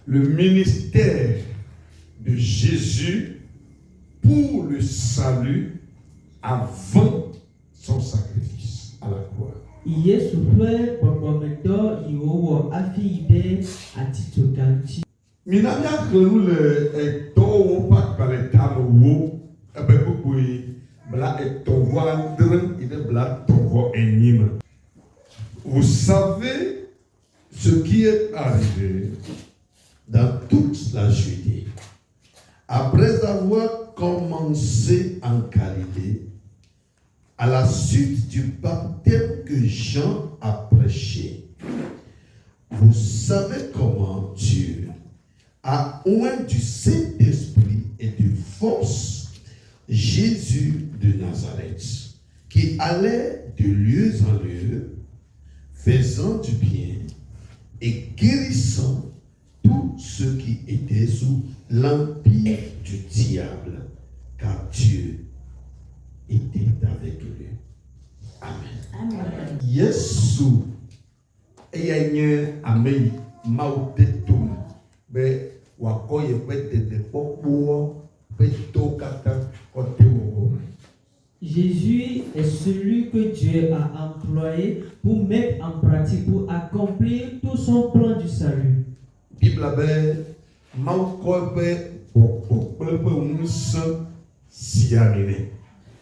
le ministère de Jésus pour le salut avant son sacrifice à la croix. Yesu ƒe gbɔgbɔmedɔ yi wowɔ hafi yi ɖe atitsoga ŋuti. Mina miaxlẽ nu le dɔwɔwɔ ƒe agbalẽ tame wo ebe kpukpui bla 3:7 yi ɖe bla 3:8 me. Vous savez ce qui est arrivé dans toute la Judée. Après avoir commencé en Galilée, à la suite du baptême que Jean a prêché, vous savez comment Dieu a oint du Saint-Esprit et de force Jésus de Nazareth, qui allait de lieu en lieu, faisant du bien et guérissant tous ceux qui étaient sous l'empire du diable, car Dieu était avec lui. Amen. Amen. Yesu eyenye ame mawu de tome be wakɔ yeƒe dedekpɔkpɔwo ƒe to katã kɔte wɔwɔ me. Jésus est celui que Dieu a employé pour mettre en pratique, pour accomplir tout son plan du salut. Bible be Mawu kɔ eƒe gbɔgbɔ kple eƒe ŋusẽ sia mi nɛ.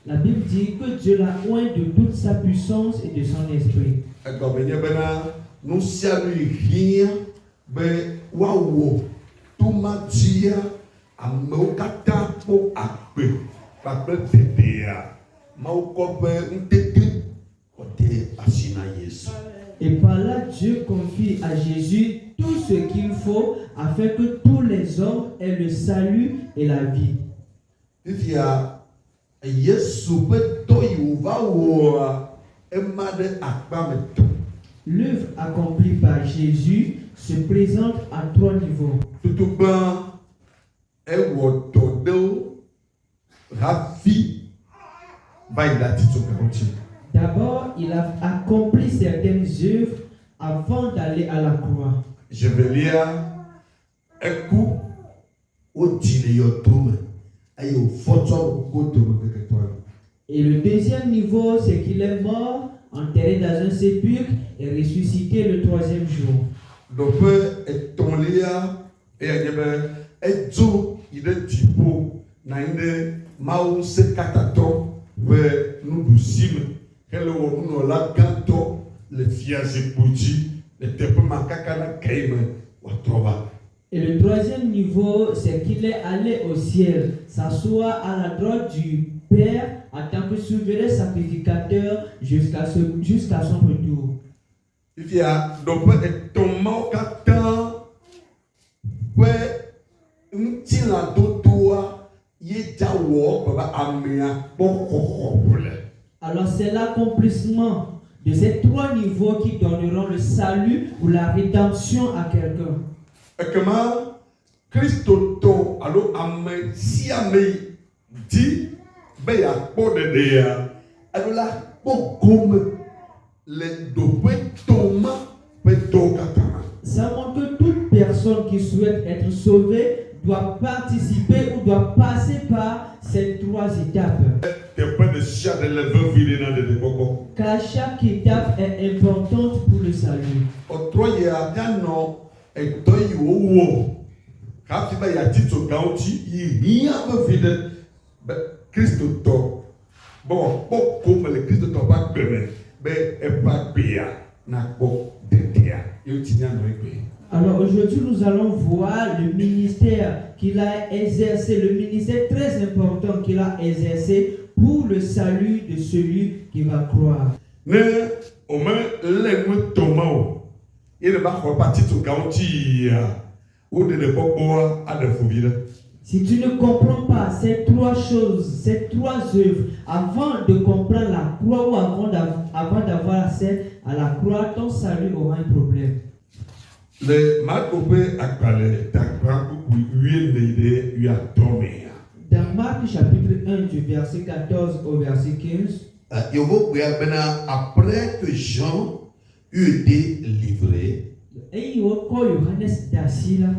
La Bible dit que Dieu l'a oint de toute sa puissance et de son esprit. Egɔme nye bena nu sia nu hiã be woawɔ tomatia amewo katã kpɔ agbe kpakple dedea. Mawu kɔ ƒe ŋutete kɔde asi na Yesu. Et par là, Dieu confie à Jésus tout ce qu'il faut afin que tous les hommes aient le salut et la vie. Fifia Yesu ƒe dɔ yi wòva wɔa ema ɖe akpa me tɔ. L'œuvre accomplie par Jésus se présente à 3 niveaux. Tutugba ewɔ dɔ ɖewo hafi va yi ɖe atitsoga ŋuti. D'abord, il a accompli certaines œuvres avant d'aller à la croix. Je vais lire eku wodzi le yɔdo me eye wòfɔtsɔ wo dome keketɔe. Et le deuxième niveau, c'est qu'il est mort, enterré dans un sépulcre et ressuscité le 3e jour. Ɖoƒe etɔ̃lia eya nye be edzo yi ɖe dziƒo na anyi ɖe Mawu ŋusẽkatãtɔ ƒe nuɖusime hele wɔ nunɔla gãtɔ le fiazikpui dzi le teƒe ma kaka na ke me wòatrɔ va. Et le 3e niveau, c'est qu'il est allé au ciel, s'asseoir à la droite du Père en tant que souverain sacrificateur jusqu'à son retour. Fifia ɖoƒe etɔ̃ mawo katã ƒe ŋutilãdodoa ye dza wɔ be amea kpɔ xɔxɔ le. Alors c'est l'accomplissement de ces 3 niveaux qui donneront le salut ou la rédemption à quelqu'un. Ekema kristotɔ alo ame sia ame di be yeakpɔ ɖeɖea alo la kpɔ gome le ɖoƒe tɔma ƒe dɔwo katã me. Ça montre que toute personne qui souhaite être sauvée doit participer ou doit passer par ces 3 étapes. Teƒe ɖe sia ɖe le vevi ɖe na ɖeɖekpɔkpɔ. Car chaque étape est importante pour le salut. Ɔtrɔ yia mianɔ edɔ yi wowɔ hafi be yeatitsoga ŋuti yi hiã vevi ɖe be kristotɔ be wòakpɔ gome le kristotɔ ƒe agbe me be eƒe agbea nakpɔ dedea ye wotsi mianɔ egbe. Alors aujourd'hui, nous allons voir le ministère qu'il a exercé, le ministère très important qu'il a exercé pour le salut de celui qui va croire. Ne ome le ŋu tɔma o ye ne va xɔ eƒe atitsoga ŋuti yia wo ɖeɖekpɔkpɔa aɖe ƒovi ɖe. Si tu ne comprends pas ces 3 choses, ces 3 œuvres, avant de comprendre la croix ou avant d'avoir accès à la croix, ton salut aura un problème. Le Marko ƒe agbalẽ takpa kpukpui 14 mea. Dans Marc chapitre 1 du verset 14 au verset 15, Yovo gblɔa bena après que Jean eut été livré, eyi wokɔ Yohanes de asi la,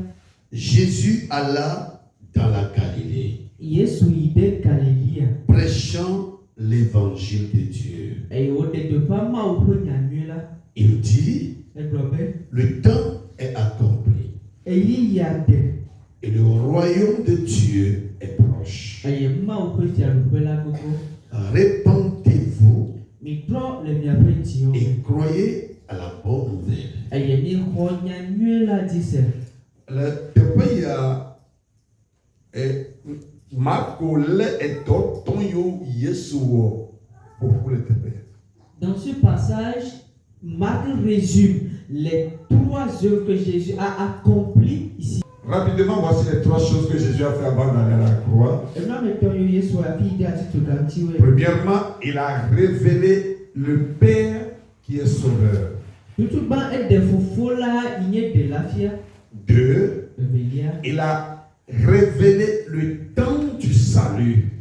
Jésus alla dans la Galilée, Yesu ibe Galilea. prêchant l'évangile de Dieu. Et au de pas ma ou peu nyamula. Il dit, Et globe. le temps est accompli Et y yade. et le royaume de Dieu est proche. Et ma ou peu tia le la gogo. Répandez-vous Mi pro le mi apetio. et croyez à la bonne nouvelle. Et mi ho nyamula dise. Le pays a Marco le est ton yo Yesuo pour le pays. Dans ce passage, Marc résume les 3 œuvres que Jésus a accomplies ici. Rapidement, voici les 3 choses que Jésus a fait avant d'aller à la croix. Premièrement, il a révélé le Père qui est sauveur. 2, il a révélé le temps du salut.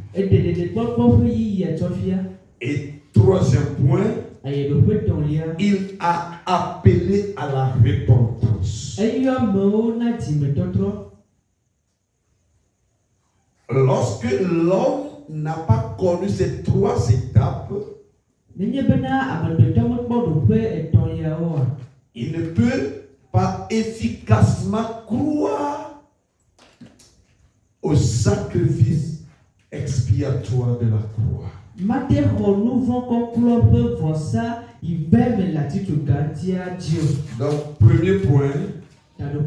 Et 3e point, il a appelé à la repentance. Lorsque l'homme n'a pas connu ces 3 étapes, il ne peut pas efficacement croire au sacrifice expiatoire de la croix. Donc, premier point,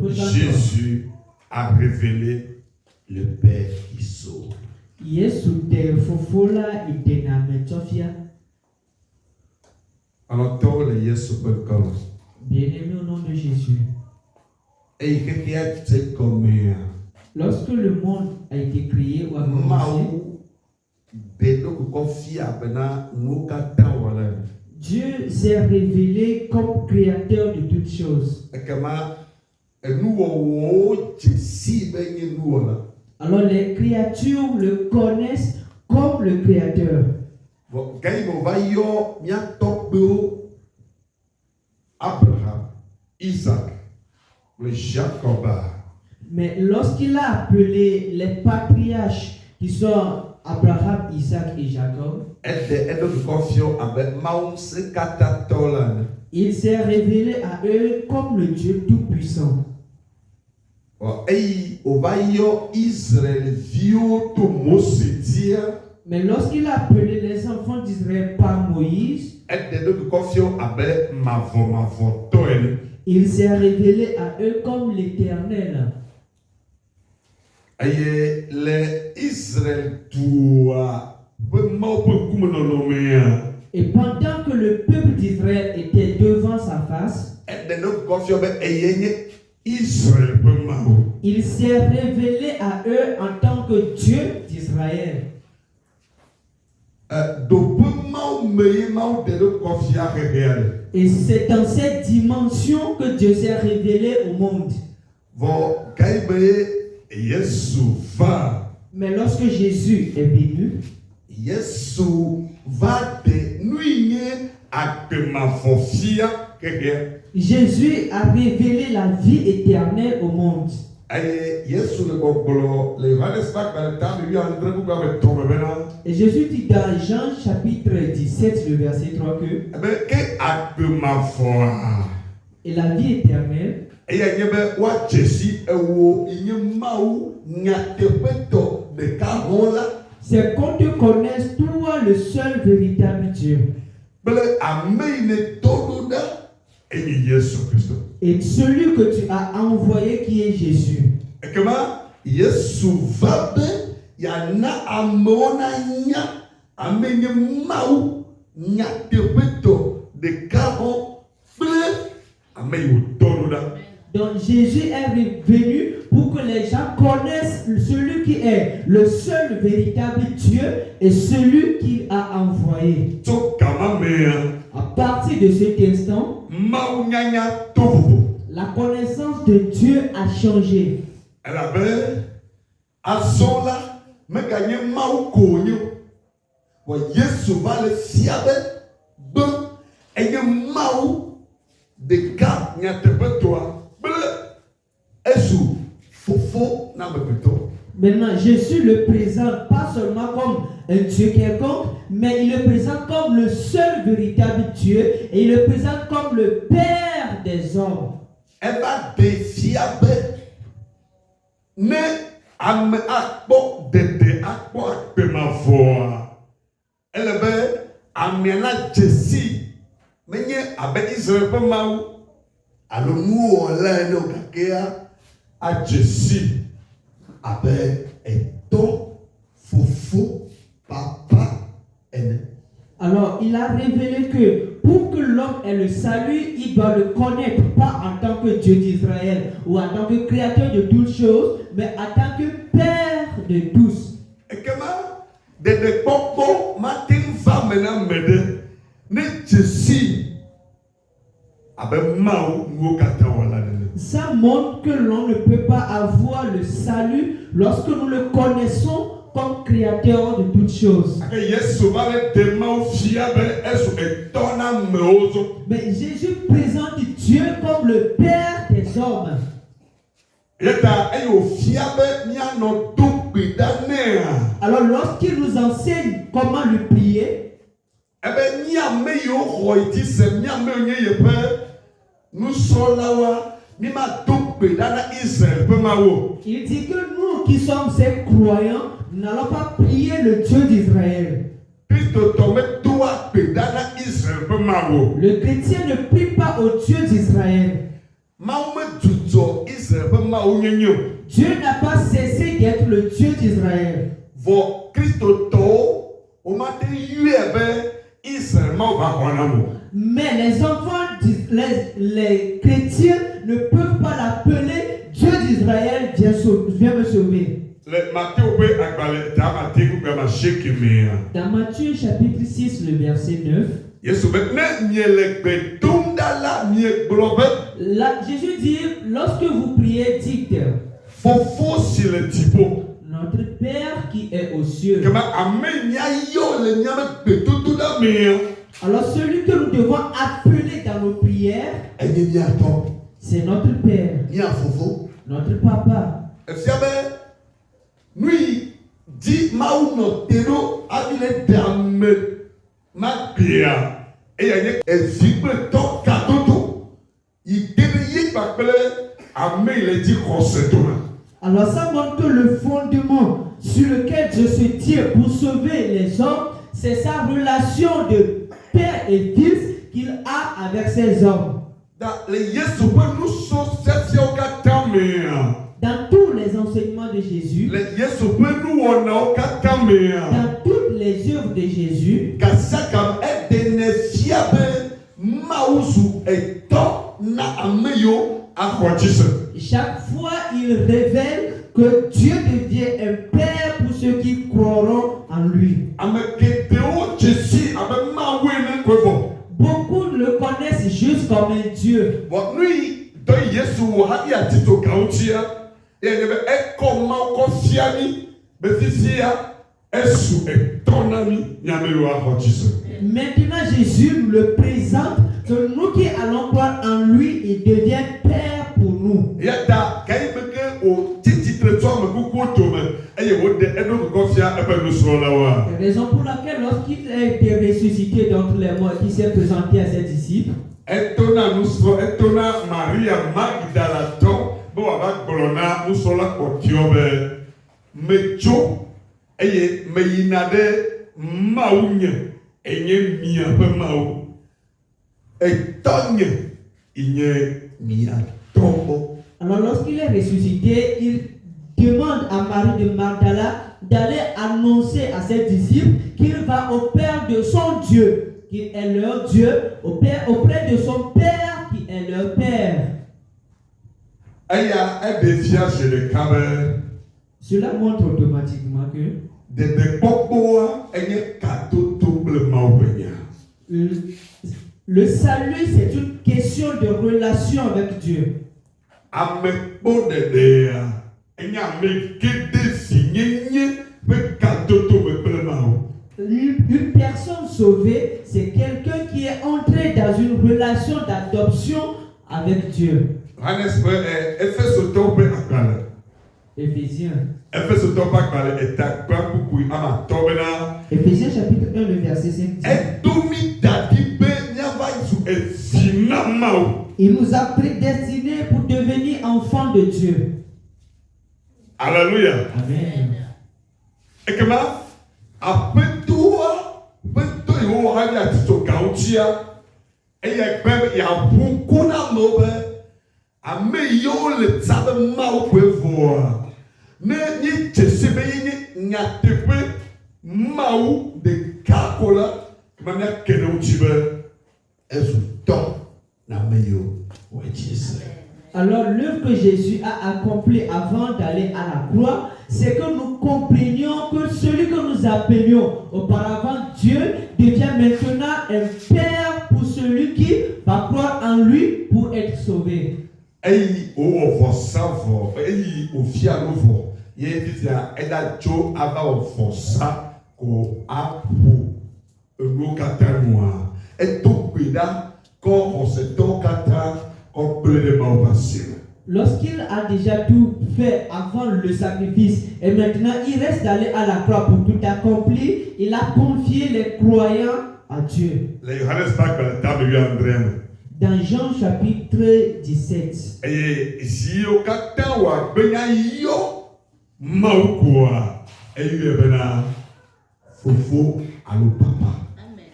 Jésus a révélé le Père qui sauve. Alors, toi, le Yesu Pekalo. Bien-aimé au nom de Jésus. Et il y a cette commune. Lorsque le monde a été créé ou a commencé, Dieu s'est révélé comme créateur de toutes choses. Alors les créatures le connaissent comme le créateur. Abraham, Isaac, le Jacob. Mais lorsqu'il a appelé les patriarches qui sont Abraham, Isaac et Jacob, il s'est révélé à eux comme le Dieu Tout-Puissant. Mais lorsqu'il a appelé les enfants d'Israël par Moïse, il s'est révélé à eux comme l'Éternel. Et pendant que le peuple d'Israël était devant sa face, il s'est révélé à eux en tant que Dieu d'Israël. Et c'est dans cette dimension que Dieu s'est révélé au monde. Mais lorsque Jésus est venu, Jésus a révélé la vie éternelle au monde. Et Jésus dit dans Jean chapitre 17, le verset 3 que et la vie éternelle, c'est qu'on te connaisse toi le seul véritable Dieu. Et celui que tu as envoyé qui est Jésus. Donc Jésus est venu pour que les gens connaissent celui qui est le seul véritable Dieu et celui qu'il a envoyé. À partir de cet instant, la connaissance de Dieu a changé. faux n'a pas plutôt. Maintenant, Jésus le présente pas seulement comme un Dieu quelconque, mais il le présente comme le seul véritable Dieu et il le présente comme le Père des hommes. Elle va défier ne ame akpo dede akpo akpema voa. Elle va amiana Jessie menye abe Israël pe maou. Alors nous on l'a no kakea a Jessie abe eto fofo papa ene. Alors, il a révélé que pour que l'homme ait le salut, il doit le connaître, pas en tant que Dieu d'Israël ou en tant que créateur de toutes choses, mais en tant que Père de tous. Et comment de popo matin va maintenant m'aider ne Jessie abe maou nous kata wala ne. Ça montre que l'on ne peut pas avoir le salut lorsque nous le connaissons comme créateur de toutes choses. Mais Jésus présente Dieu comme le Père des hommes. Alors lorsqu'il nous enseigne comment lui prier, il dit que nous qui sommes ces croyants, nous n'allons pas prier le Dieu d'Israël. Le chrétien ne prie pas au Dieu d'Israël. Dieu n'a pas cessé d'être le Dieu d'Israël. Mais les enfants, les chrétiens ne peuvent pas l'appeler Dieu d'Israël, viens me sauver. Dans Matthieu chapitre 6, le verset 9, là, Jésus dit, lorsque vous priez, dites, notre Père qui est aux cieux. Alors celui que nous devons appeler dans nos prières, c'est notre Père, notre Papa. Lui dit Maouno Tero Avile Dame Mapia et il vibre ton cadeau. Il devait m'appeler à me il dit alors ça montre que le fondement sur lequel Dieu se tient pour sauver les hommes, c'est sa relation de père et fils qu'il a avec ses hommes. Dans tous les enseignements de Jésus, dans toutes les œuvres de Jésus, chaque fois il révèle que Dieu devient un père pour ceux qui croiront en lui. Beaucoup le connaissent juste comme un Dieu. Maintenant Jésus nous le présente que nous qui allons croire en lui, il devient Père pour nous. Raison pour laquelle lorsqu'il a été ressuscité d'entre les morts, il s'est présenté à ses disciples. Alors lorsqu'il est ressuscité, il demande à Marie de Magdala d'aller annoncer à ses disciples qu'il va au Père de son Dieu, qui est leur Dieu, auprès de son Père qui est leur Père. Cela montre automatiquement que le salut, c'est une question de relation avec Dieu. Une personne sauvée, c'est quelqu'un qui est entré dans une relation d'adoption avec Dieu. Éphésiens. Epheso to pa kale eta kwa kuku ama to bena. Éphésiens chapitre 1, le verset 5 dit. Edomi dadi be nyava isu efinamao. Il nous a prédestinés pour devenir enfants de Dieu. Alléluia. Amen. Et que ma apetua beto yo hanya tito gautia e ye gbe ya buku na mobe ame yo le tsabe ma kwevoa ne ni tsebe ni nyatepe mau de kakola kama na kene uchibe esu to na meyo wejise. Alors l'œuvre que Jésus a accomplie avant d'aller à la croix, c'est que nous comprenions que celui que nous appelions auparavant Dieu devient maintenant un Père pour celui qui va croire en lui pour être sauvé. Eyi o savo, eyi o fianovo, ye dizia eda jo aba ofosa ko apu ego katanwa. Eto kwida ko oseto kata. Lorsqu'il a déjà tout fait avant le sacrifice et maintenant il reste d'aller à la croix pour tout accomplir, il a confié les croyants à Dieu. Dans Jean chapitre 17.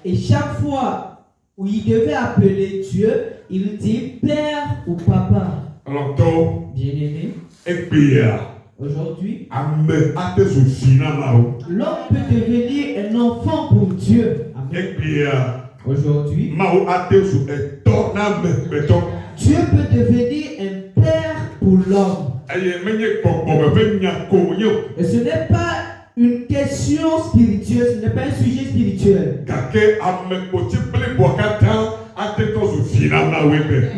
Et chaque fois où il devait appeler Dieu, il dit Père ou Papa. Bien-aimé. Aujourd'hui, l'homme peut devenir un enfant pour Dieu. Amen. Aujourd'hui, Dieu peut devenir un père pour l'homme. Et ce n'est pas une question spirituelle, ce n'est pas un sujet spirituel.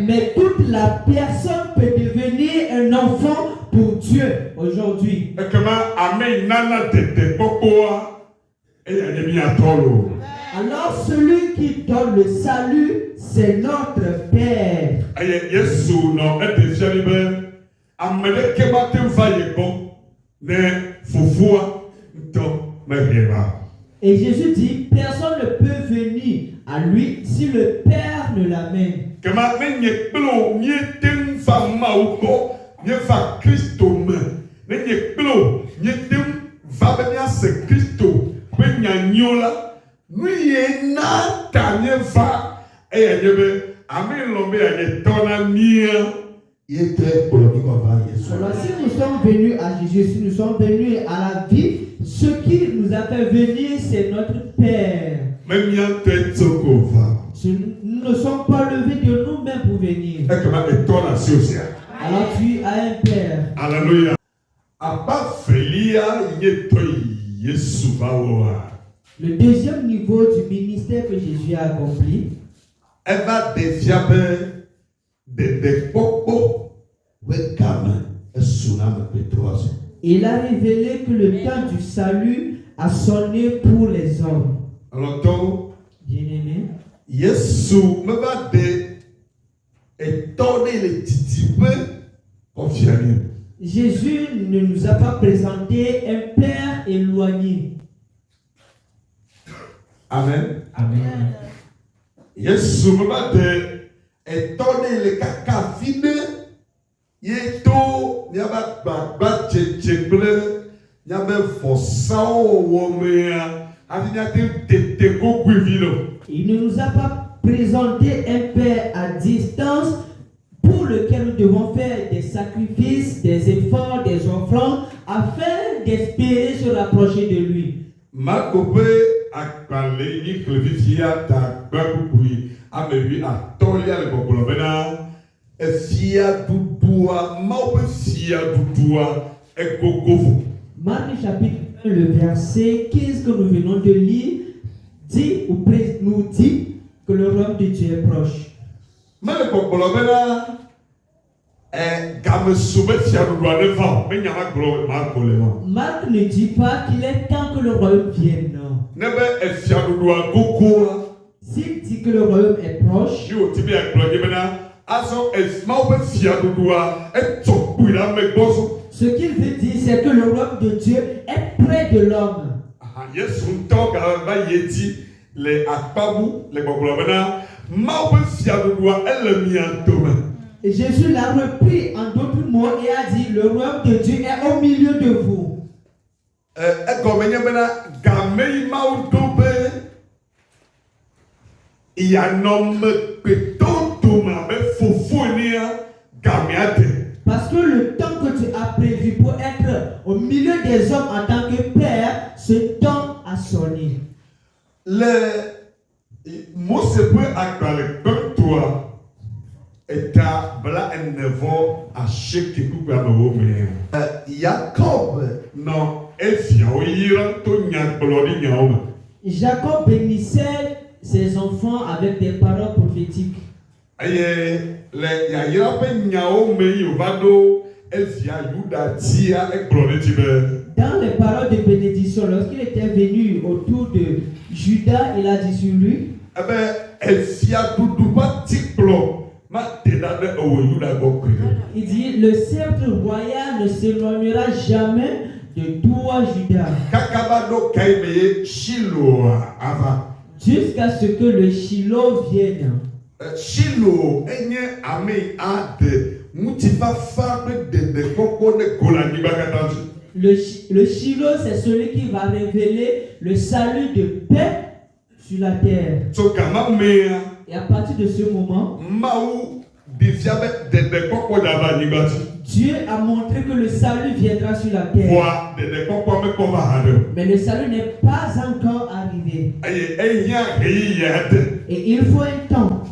Mais toute la personne peut devenir un enfant pour Dieu aujourd'hui. Alors celui qui donne le salut, c'est notre Père. Et Jésus dit, personne ne peut venir à lui si le Père ne l'amène. Alors si nous sommes venus à Jésus, si nous sommes venus à la vie, ce qui nous a fait venir, c'est notre Père. Nous ne sommes pas levés de nous-mêmes pour venir. Alors tu as un Père. Alléluia. Le deuxième niveau du ministère que Jésus a accompli, il a révélé que le temps du salut a sonné pour les hommes. Bien-aimé, Jésus ne nous a pas présenté un Père éloigné. Amen. Amen. Il ne nous a pas présenté un Père à distance pour lequel nous devons faire des sacrifices, des efforts, des offrandes afin d'espérer se rapprocher de lui. Marc chapitre 1, le verset 15 que nous venons de lire nous dit que le royaume de Dieu est proche. Marc ne dit pas qu'il est temps que le royaume vienne. Non. S'il dit que le royaume est proche, Ce qu'il veut dire, c'est que le royaume de Dieu est près de l'homme. Et Jésus l'a repris en d'autres mots et a dit, le royaume de Dieu est au milieu de vous. Parce que le temps que tu as prévu pour être au milieu des hommes en tant que père, ce temps a sonné. Jacob bénissait ses enfants avec des paroles prophétiques. Dans les paroles de bénédiction, lorsqu'il était venu autour de Judas, il a dit sur lui, il dit, le sceptre royal ne s'éloignera jamais de toi, Judas, jusqu'à ce que le Shiloh vienne. Shiloh, le Shiloh, c'est celui qui va révéler le salut de paix sur la terre. Et à partir de ce moment, Dieu a montré que le salut viendra sur la terre. Mais le salut n'est pas encore arrivé. Et il faut un temps.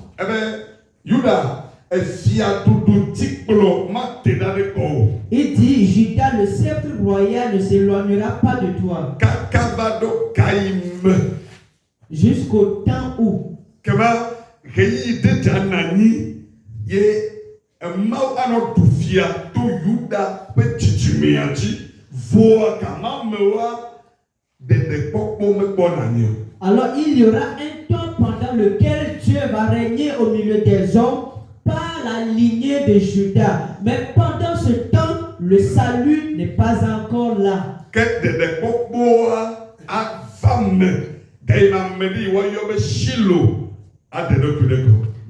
Il dit, Judas, le sceptre royal ne s'éloignera pas de toi. Jusqu'au temps où alors il y aura un temps pendant lequel Dieu va régner au milieu des hommes par la lignée de Judas. Mais pendant ce temps, le salut n'est pas encore là.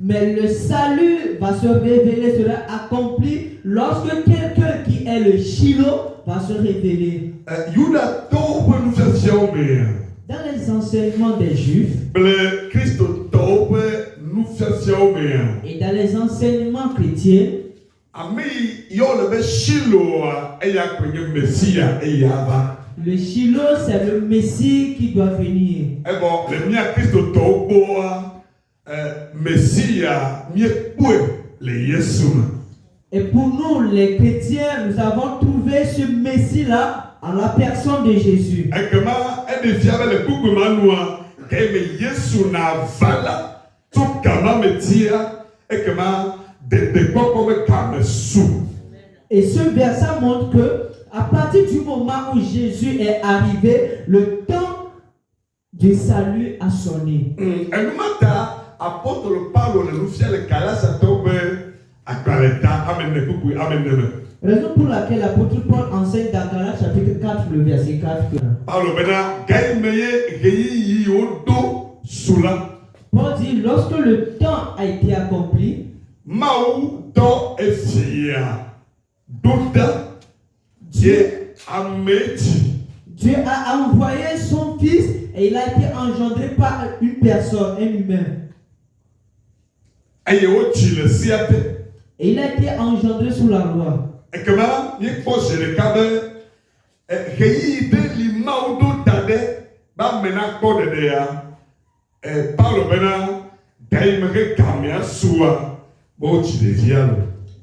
Mais le salut va se révéler, sera accompli lorsque quelqu'un qui est le Shiloh va se révéler. Dans les enseignements des Juifs et dans les enseignements chrétiens, le Shiloh, c'est le Messie qui doit venir. Et pour nous, les chrétiens, nous avons trouvé ce Messie-là en la personne de Jésus. Et ce verset montre que à partir du moment où Jésus est arrivé, le temps du salut a sonné. Raison pour laquelle l'apôtre Paul enseigne dans Galates chapitre 4, le verset 4. Paul dit, lorsque le temps a été accompli, Dieu a envoyé son fils et il a été engendré par une personne, un humain. Et il a été engendré sous la loi.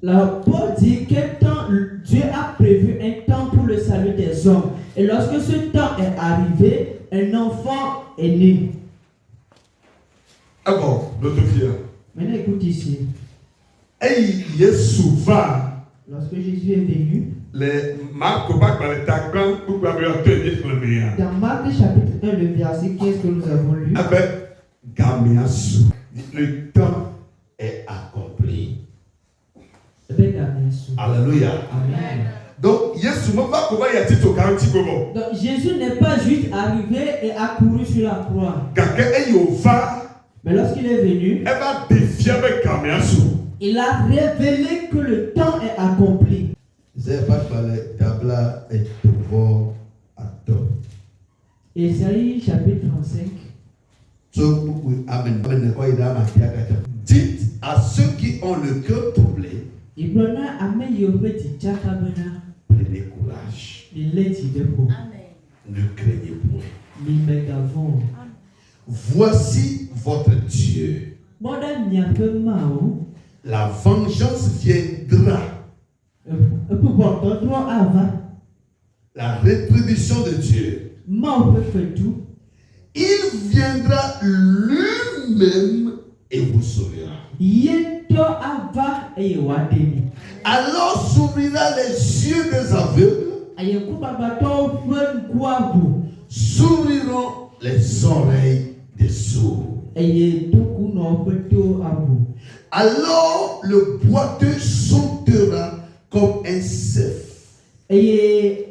Là, Paul dit quel temps Dieu a prévu un temps pour le salut des hommes. Et lorsque ce temps est arrivé, un enfant est né. Maintenant, écoute ici. Lorsque Jésus est venu, dans Marc chapitre 1, le verset 15 que nous avons lu, le temps est accompli. Alléluia. Amen. Donc, Donc Jésus n'est pas juste arrivé et accouru sur la croix. Mais lorsqu'il est venu, il a révélé que le temps est accompli. Ésaïe chapitre 35. Dites à ceux qui ont le cœur troublé, prenez courage. Ne craignez point. Voici votre Dieu. La vengeance viendra. La rétribution de Dieu. Il viendra lui-même et vous sauvera. Alors s'ouvrira les yeux des aveugles, s'ouvriront les oreilles des sourds. Alors le boiteux sautera comme un cerf. Et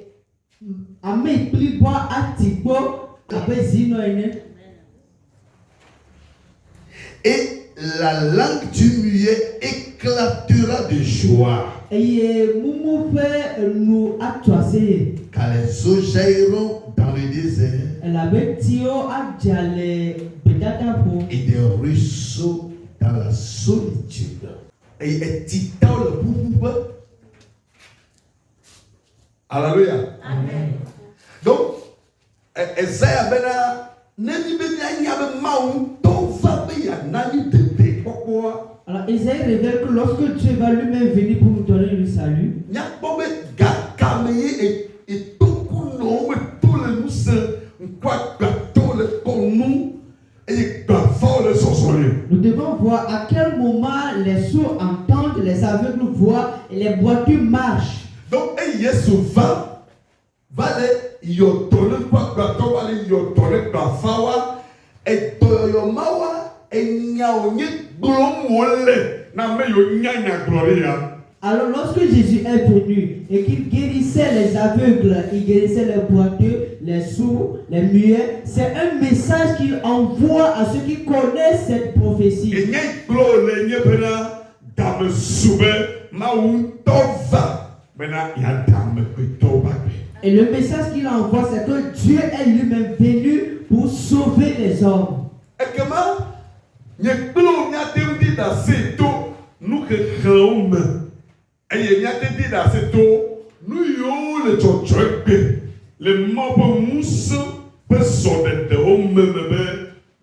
la langue du muet éclatera de joie. Car les eaux jailliront dans le désert. Et des ruisseaux dans la solitude. Et Alléluia. Amen. Donc, Esaïa bena nani bena nyabe maou to va be ya nani tete pourquoi? Alors Esaïe révèle que lorsque Dieu va lui-même venir pour nous donner le salut, nyabobe gakameye et toku no me tout le nous se quoi gâteau le pour nous et gâteau le sorcier. Nous devons voir à quel moment les sourds entendent, les aveugles voient et les boiteux marchent. Donc, Yesu va les yotole quoi gâteau va les yotole gafawa et toyomawa et nyaonye glomole na me yo nyanya gloria. Alors lorsque Jésus est venu et qu'il guérissait les aveugles, il guérissait les boiteux, les sourds, les muets, c'est un message qu'il envoie à ceux qui connaissent cette prophétie. Et le message qu'il envoie, c'est que Dieu est lui-même venu pour sauver les hommes. Et comment nous et il y a des dit dans cette eau, nous y le tchotchoué, les membres mousse, personne de homme,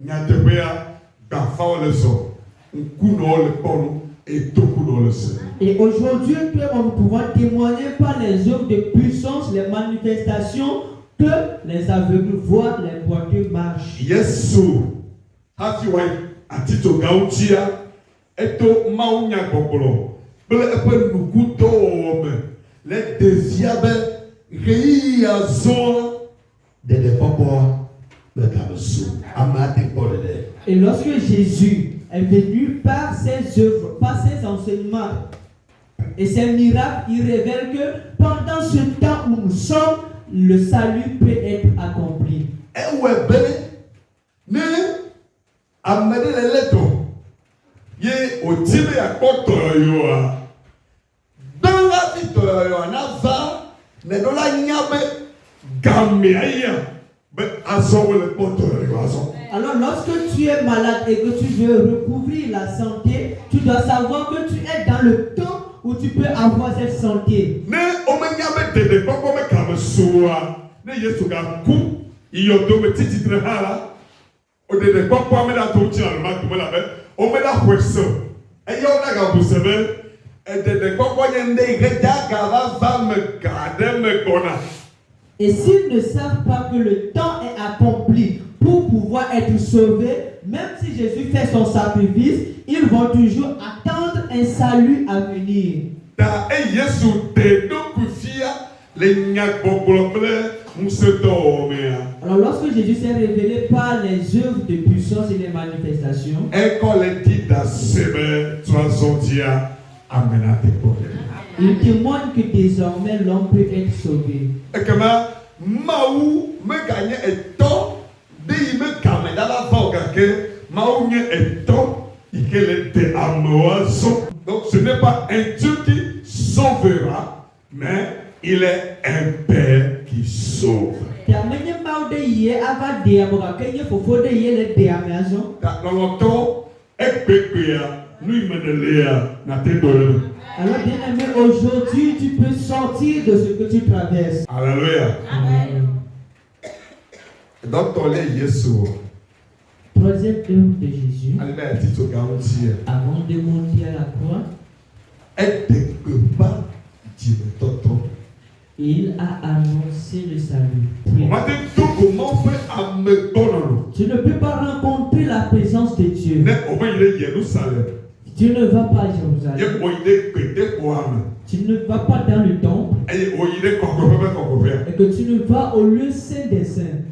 n'y a de béa, gaffa le son, un coup dans le pont et tout coup dans le sol. Et aujourd'hui, nous pouvons témoigner par les œuvres de puissance, les manifestations que les aveugles voient, les boiteux marchent. Yesu, Hafiwai, Atito Gautia, Eto Maunya Gokolo. Les défiables et lorsque Jésus est venu par ses œuvres, par ses enseignements et ses miracles, il révèle que pendant ce temps où nous sommes, le salut peut être accompli. Ye otime akpoto yo dans la vie yo na va ne do la nyabe gamia be aso le poto yo aso. Alors lorsque tu es malade et que tu veux recouvrir la santé, tu dois savoir que tu es dans le temps où tu peux avoir cette santé. Ne o me nyabe de poko me kam soa ne Yesu ga ku iyo do me titi tre hala o de poko me da to ti an ma to me la be. Et s'ils ne savent pas que le temps est accompli pour pouvoir être sauvés, même si Jésus fait son sacrifice, ils vont toujours attendre un salut à venir. Alors lorsque Jésus s'est révélé par les œuvres de puissance et les manifestations, Il témoigne que désormais l'homme peut être sauvé. Et que Maou me gagne et temps, de me gagne dans la vogue que Maou est temps, il est amoureux. Donc ce n'est pas un Dieu qui sauvera, mais il est un Père qui sauve. Dans longtemps, alors bien aimé, aujourd'hui tu peux sortir de ce que tu traverses. Alléluia. Amen. Donc ton lait Yeshua. Troisième œuvre de Jésus. Avant de monter à la croix, il a annoncé le salut. Tu ne peux pas rencontrer la présence de Dieu. Tu ne vas pas à Jérusalem. Tu ne vas pas dans le temple. Et que tu ne vas au lieu saint des saints.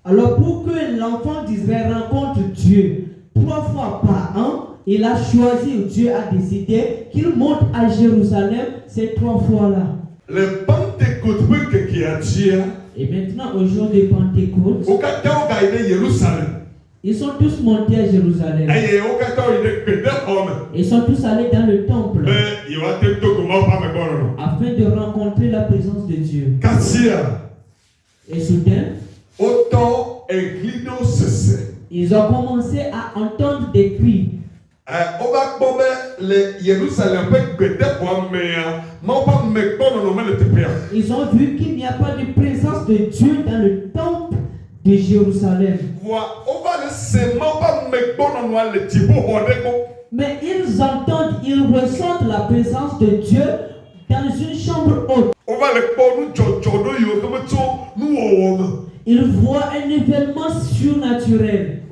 Alors pour que l'enfant d'Israël rencontre Dieu 3 fois par an, il a choisi, Dieu a décidé qu'il monte à Jérusalem ces 3 fois-là. Le Pentecôte qui a dit. Et maintenant, au jour de Pentecôte, ils sont tous montés à Jérusalem. Ils sont tous allés dans le temple afin de rencontrer la présence de Dieu. Et soudain, ils ont commencé à entendre des cris. Ils ont vu qu'il n'y a pas de présence de Dieu dans le temple de Jérusalem. Mais ils entendent, ils ressentent la présence de Dieu dans une chambre haute. Ils voient un événement surnaturel.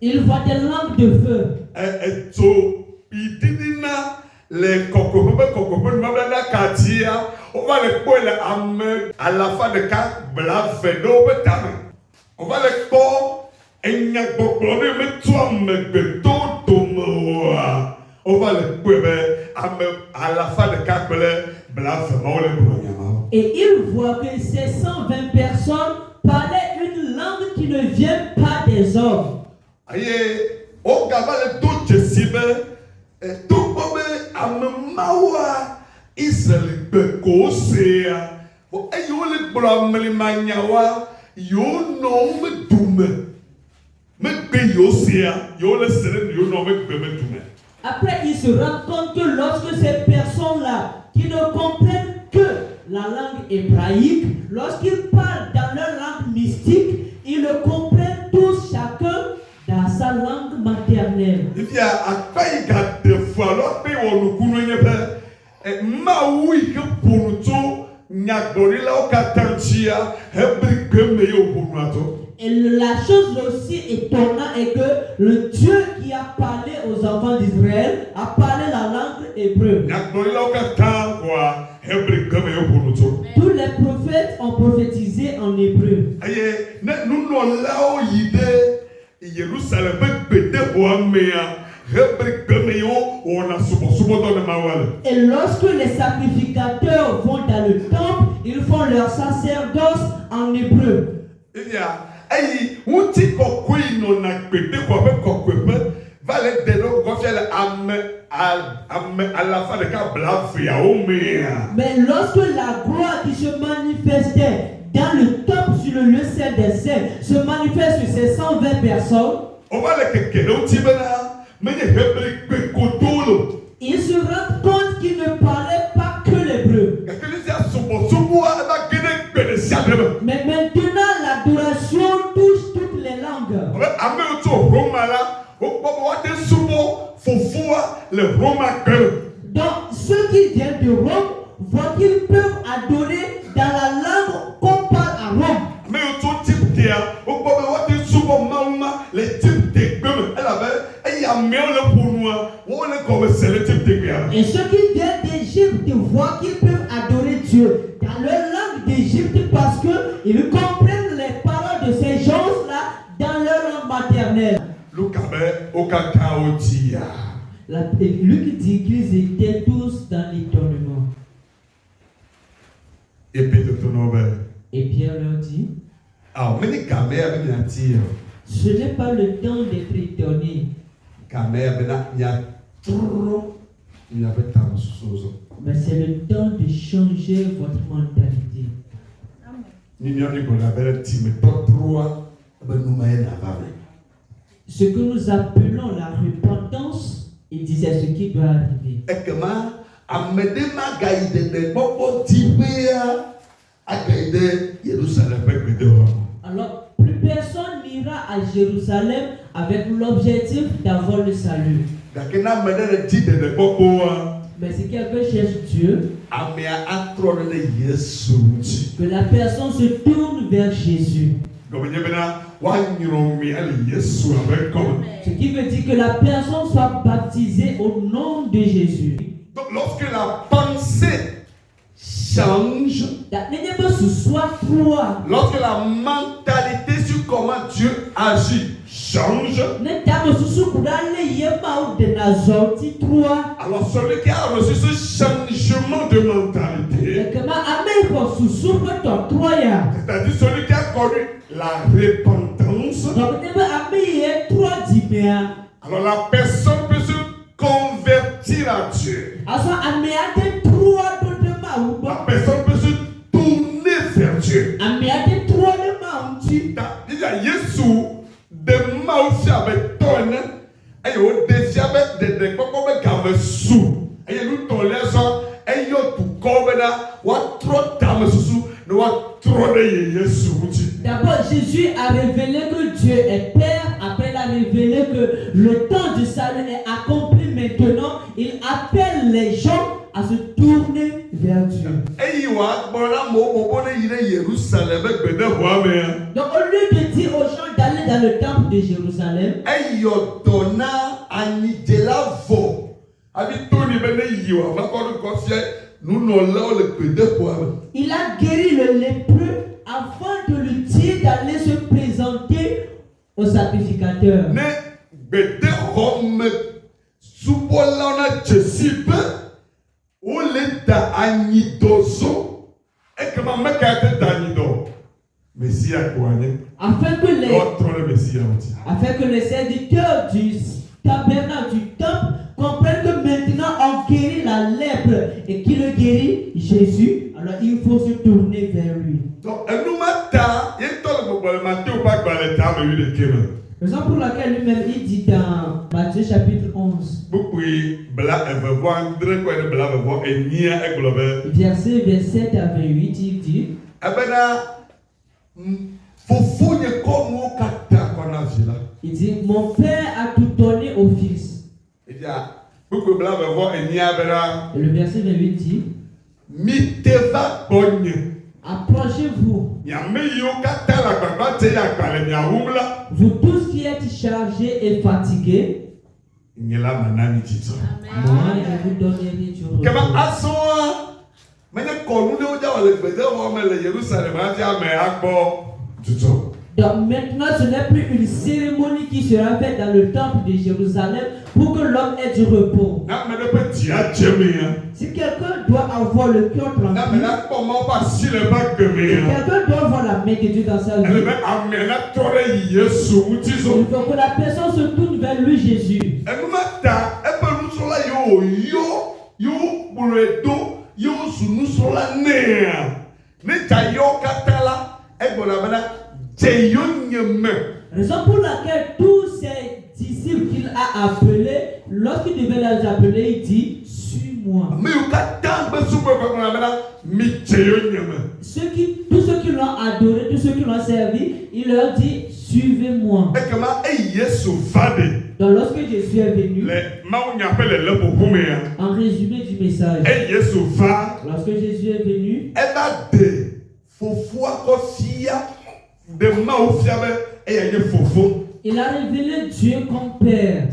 Ils voient des langues de feu. Les on va les poils à la fin de cas, on va les poils et n'y a pas on va les poils à la fin de cas, et ils voient que ces 120 personnes parlaient une langue qui ne vient pas des hommes. Aïe, on gavale tout cible, tout comme Ammawa, Israël Bekosea, bon, ayo le blameli manyawa, yo no me dume, me peyosea, yo le seren, yo no me dume. Après, ils se rendent compte que lorsque ces personnes-là, qui ne comprennent que la langue hébraïque, lorsqu'ils parlent dans leur langue mystique, ils le comprennent tous, chacun dans sa langue maternelle. Il y a des fois, lorsque on nous connaît, Maui que pour nous, Nyagorila au Katanchia, Hebri Kemeyo pour nous. Et la chose aussi étonnante est que le Dieu qui a parlé aux enfants d'Israël a parlé la langue hébreu. Tous les prophètes ont prophétisé en hébreu. Et lorsque les sacrificateurs vont dans le temple, ils font leur sacerdoce en hébreu. Aïe, on dit qu'on no na pété quoi va les délo qu'on fait à la fin de cas blafia au mais lorsque la gloire qui se manifestait dans le temple sur le lieu saint des saints se manifeste sur ces 120 personnes, on va les que mais ils se rendent compte qu'ils ne parlaient pas que l'hébreu. Mais maintenant, l'adoration touche toutes les langues. Donc, ceux qui viennent de Rome voient qu'ils peuvent adorer dans la langue qu'on parle à Rome. Et ceux qui viennent d'Égypte parce qu'ils comprennent les paroles de ces gens-là dans leur langue maternelle. Luc dit qu'ils étaient tous dans l'étonnement. Et Pierre leur dit, ce n'est pas le temps d'être étonné. Mais c'est le temps de changer votre mentalité. Ce que nous appelons la repentance, il disait ce qui doit arriver. Alors, plus personne n'ira à Jérusalem avec l'objectif d'avoir le salut. Mais si quelqu'un cherche Dieu, que la personne se tourne vers Jésus. Ce qui veut dire que la personne soit baptisée au nom de Jésus. Donc lorsque la pensée change, lorsque la mentalité sur comment Dieu agit change, alors celui qui a reçu ce changement de mentalité, c'est-à-dire celui qui a connu la repentance, alors la personne peut se convertir à Dieu. La personne peut se tourner vers Dieu. Il y a Jésus de Maousi avec toi, et au défi avec des cocombes comme sous. Et nous t'en laissons, et yo tout comme là, ou trop d'âmes sous, nous trop de Jésus. D'abord, Jésus a révélé que Dieu est Père. Après, il a révélé que le temps du salut est accompli maintenant. Il appelle les gens à se tourner vers Dieu. Donc, au lieu de dire aux gens d'aller dans le temple de Jérusalem, il a guéri le lépreux avant de lui dire d'aller se présenter au sacrificateur. Afin que les serviteurs du tabernacle du temple comprennent que maintenant on guérit la lèpre et qui le guérit, Jésus, alors il faut se tourner vers lui. Donc, raison pour laquelle lui-même il dit dans Matthieu chapitre 11, verset 27 à 28, il dit, il dit, mon père a tout donné au fils. Et le verset 28 dit, approchez-vous, vous tous qui êtes chargés et fatigués, moi je vous donnerai du repos. Donc maintenant, ce n'est plus une cérémonie qui sera faite dans le temple de Jérusalem pour que l'homme ait du repos. Si quelqu'un doit avoir le cœur tranquille, quelqu'un doit avoir la main de Dieu dans sa vie, il faut que la personne se tourne vers lui, Jésus. Raison pour laquelle tous ces disciples qu'il a appelés, lorsqu'il devait les appeler, il dit, suis-moi. Tous ceux qui l'ont adoré, tous ceux qui l'ont servi, il leur dit, suivez-moi. Donc lorsque Jésus est venu, en résumé du message, lorsque Jésus est venu, il a révélé Dieu comme Père.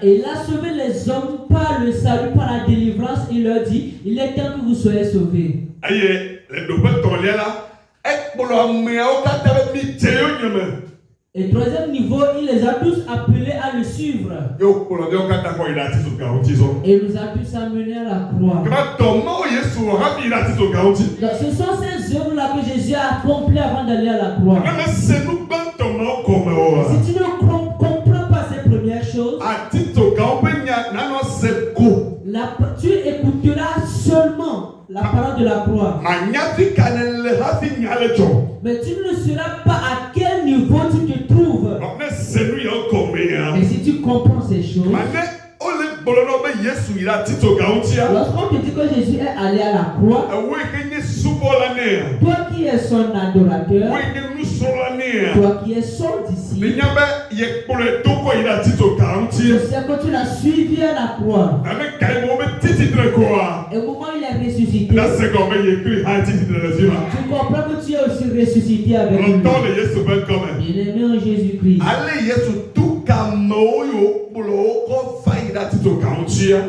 Et il a sauvé les hommes par le salut, par la délivrance. Il leur dit, il est temps que vous soyez sauvés. Et troisième niveau, il les a tous appelés à le suivre. Et il nous a tous amenés à la croix. Donc, ce sont ces œuvres-là que Jésus a accomplies avant d'aller à la croix. Si tu ne comprends pas ces premières choses, tu écouteras seulement la parole de la croix. Mais tu ne sauras pas à quel niveau tu te trouves. Et si tu comprends ces choses, lorsqu'on te dit que Jésus est allé à la croix, toi qui es son adorateur, toi qui es son disciple, je sais que tu l'as suivi à la croix. Et au moment où il est ressuscité, tu comprends que tu es aussi ressuscité avec lui. Bien-aimé en Jésus-Christ.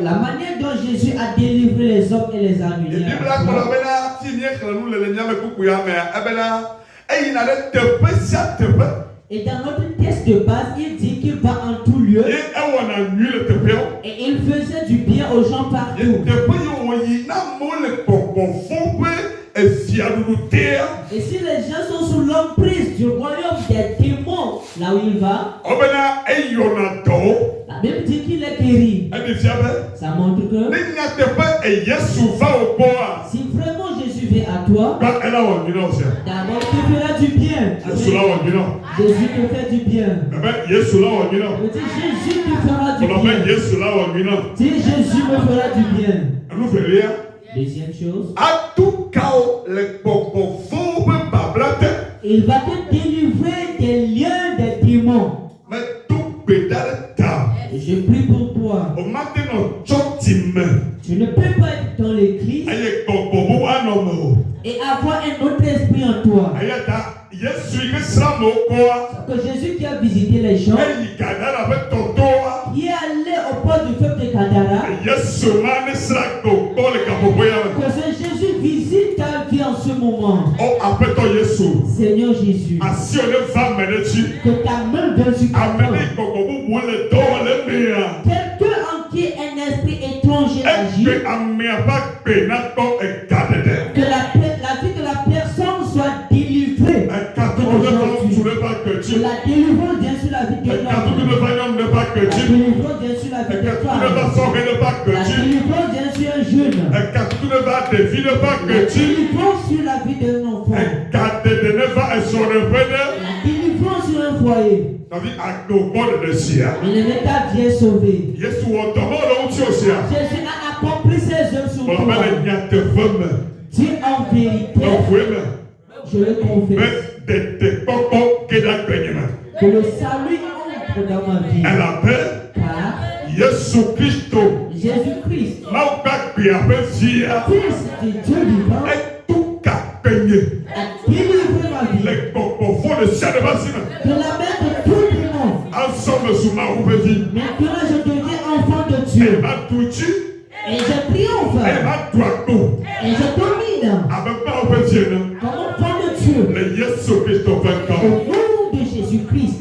La manière dont Jésus a délivré les hommes et les amenés. Et dans notre texte de base, il dit qu'il va en tout lieu. Et il faisait du bien aux gens partout. Et si les gens sont sous l'emprise du royaume des démons, là où il va, la Bible dit qu'il est guéri. Ça montre que si vraiment Jésus vient à toi, d'abord tu feras du bien. Jésus te fait du bien. Dis Jésus te fera du bien. Dis Jésus me fera du bien. Deuxième chose, il va te délivrer des liens des démons. Et je prie pour toi. Tu ne peux pas être dans l'église et avoir un autre esprit en toi. Que Jésus qui a visité les gens, qui est allé au port du feu de Gadara, que ce Jésus visite ta vie en ce moment. Seigneur Jésus, que ta main vienne sur quelqu'un en qui un esprit étranger agit, que la vie de la personne soit délivrée. Que la délivrance vient sur la vie de l'homme. La délivrance vient sur la vie de femme. La délivrance vient sur un jeune. La délivrance sur la vie d'un enfant. La délivrance sur un foyer. Il est ta vie sauvée. Jésus a accompli ses œuvres sur toi. Dis en vérité, je le confesse, que le salut entre dans ma vie. Car Jésus-Christ, Fils de Dieu vivant, a délivré ma vie de la main de tout le monde. Maintenant je deviens enfant de Dieu. Et je triomphe. Et je domine. Comme enfant de Dieu. Au nom de Jésus-Christ.